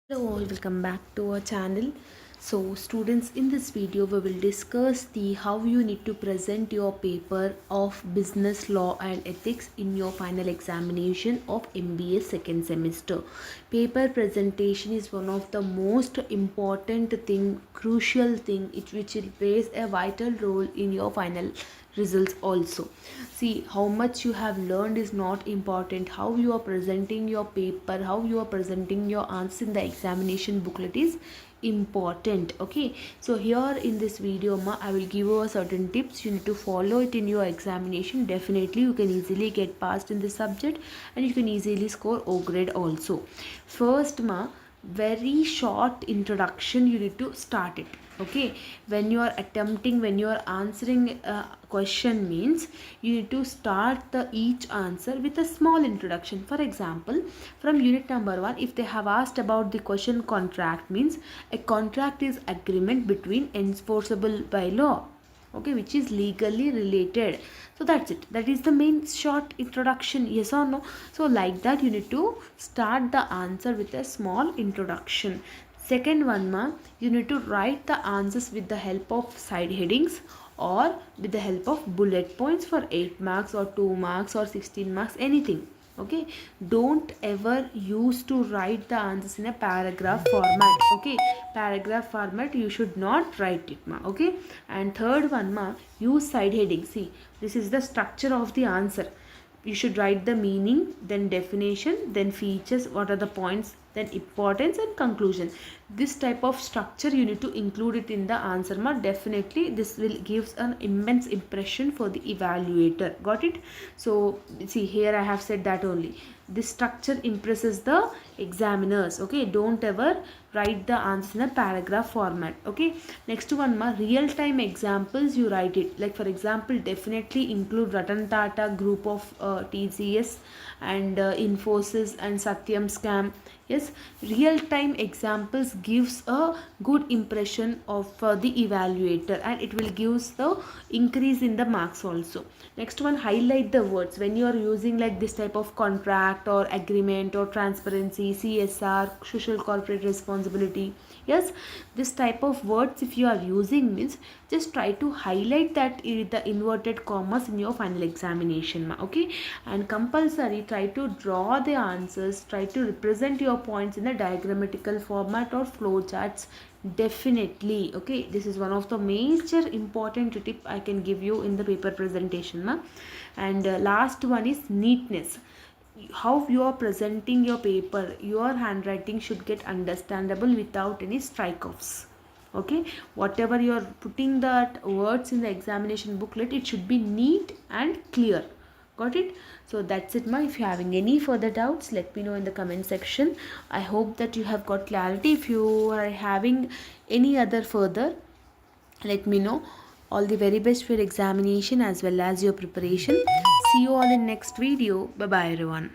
Hello all, welcome back to our channel. So students, in this video we will discuss the how you need to present your paper of business law and ethics in your final examination of MBA second semester. Paper presentation is one of the most important thing, crucial thing which will plays a vital role in your final results also. See, how much you have learned is not important. How you are presenting your paper, how you are presenting your answer in the examination booklet is important. Okay, so here in this video I will give you a certain tips. You need to follow it in your examination. Definitely you can easily get passed in this subject and you can easily score O grade also. First very short introduction you need to start it. Okay, when you are attempting, when you are answering a question means you need to start the each answer with a small introduction. For example, from unit number 1, if they have asked about the question contract, means a contract is agreement between enforceable by law, okay, which is legally related. So that's it, that is the main short introduction, yes or no? So like that you need to start the answer with a small introduction. Second one you need to write the answers with the help of side headings or with the help of bullet points for 8 marks or 2 marks or 16 marks, anything. Okay, don't ever use to write the answers in a paragraph format. Okay, paragraph format you should not write it okay. And third one use side heading. See, this is the structure of the answer. You should write the meaning, then definition, then features, what are the points, then importance and conclusion. This type of structure you need to include it in the answer definitely this will gives an immense impression for the evaluator. Got it? So see, here I have said that only this structure impresses the examiners. Okay, don't ever write the answers in a paragraph format. Okay, next one real time examples you write it. Like for example, definitely include Ratan Tata group of TCS and Infosys and Satyam scam. Yes, real time examples gives a good impression of the evaluator and it will gives the increase in the marks also. Next one, highlight the words when you are using like this type of contract or agreement or transparency, CSR, social corporate responsibility. Yes, this type of words if you are using means just try to highlight that in the inverted commas in your final examination. Okay, and compulsory try to draw the answers, try to represent your points in a diagrammatical format or flow charts. Definitely. Okay, this is one of the major important tip I can give you in the paper presentation. And last one is neatness. How you are presenting your paper, your handwriting should get understandable without any strike-offs. Okay, whatever you are putting that words in the examination booklet, it should be neat and clear. Got it? So that's it if you're having any further doubts, let me know in the comment section. I hope that you have got clarity. If you are having any other further, let me know. All the very best for your examination as well as your preparation. See you all in next video. Bye bye everyone.